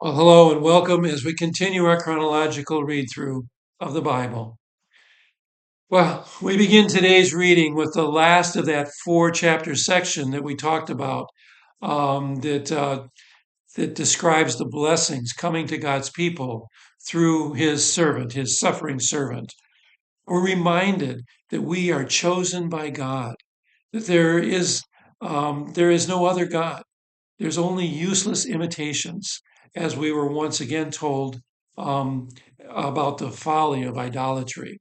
Well, hello and welcome as we continue our chronological read through of the Bible. Well, we begin today's reading with the last of that four chapter section that we talked about that describes the blessings coming to God's people through his servant, his suffering servant. We're reminded that we are chosen by God, that there is no other God. There's only useless imitations, as we were once again told um, about the folly of idolatry.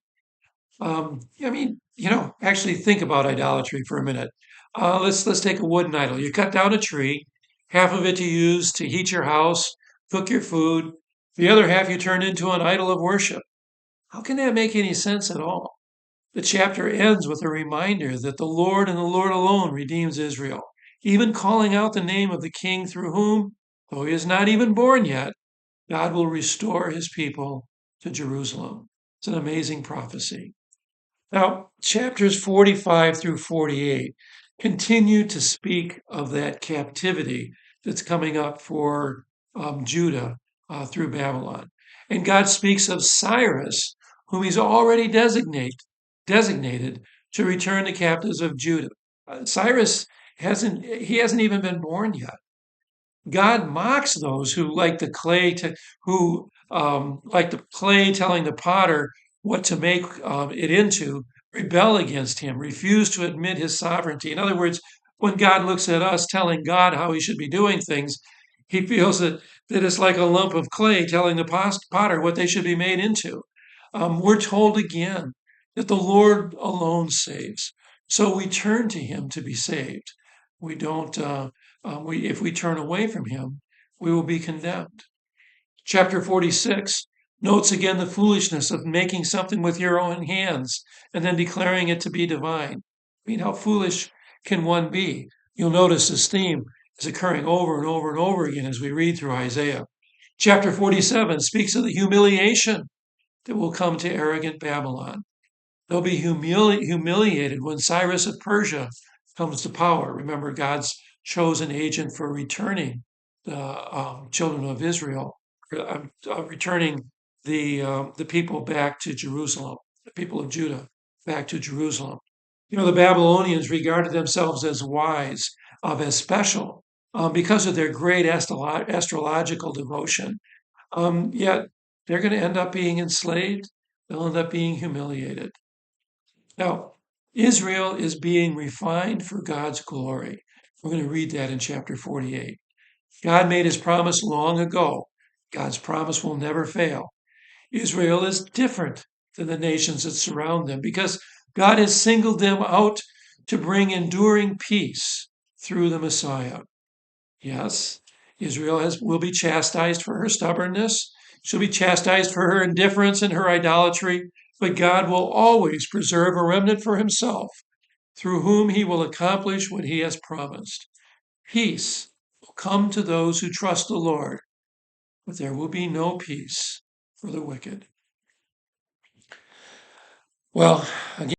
Actually think about idolatry for a minute. Let's take a wooden idol. You cut down a tree, half of it you use to heat your house, cook your food. The other half you turn into an idol of worship. How can that make any sense at all? The chapter ends with a reminder that the Lord and the Lord alone redeems Israel, even calling out the name of the king through whom, though he is not even born yet, God will restore his people to Jerusalem. It's an amazing prophecy. Now, chapters 45 through 48 continue to speak of that captivity that's coming up for Judah through Babylon. And God speaks of Cyrus, whom he's already designated to return the captives of Judah. Cyrus hasn't even been born yet. God mocks those who like the clay telling the potter what to make it into, rebel against him, refuse to admit his sovereignty. In other words, when God looks at us telling God how he should be doing things, he feels that it's like a lump of clay telling the potter what they should be made into. We're told again that the Lord alone saves. So we turn to him to be saved. We don't. If we turn away from him, we will be condemned. Chapter 46 notes again the foolishness of making something with your own hands and then declaring it to be divine. I mean, how foolish can one be? You'll notice this theme is occurring over and over and over again as we read through Isaiah. Chapter 47 speaks of the humiliation that will come to arrogant Babylon. They'll be humiliated when Cyrus of Persia comes to power. Remember, God's chosen agent for returning the children of Israel, returning the people back to Jerusalem, the people of Judah back to Jerusalem. You know, the Babylonians regarded themselves as wise, as special, because of their great astrological devotion. Yet they're going to end up being enslaved. They'll end up being humiliated. Now, Israel is being refined for God's glory. We're going to read that in chapter 48. God made his promise long ago. God's promise will never fail. Israel is different than the nations that surround them because God has singled them out to bring enduring peace through the Messiah. Yes, will be chastised for her stubbornness. She'll be chastised for her indifference and her idolatry, but God will always preserve a remnant for himself, through whom he will accomplish what he has promised. Peace will come to those who trust the Lord, but there will be no peace for the wicked. Well, again,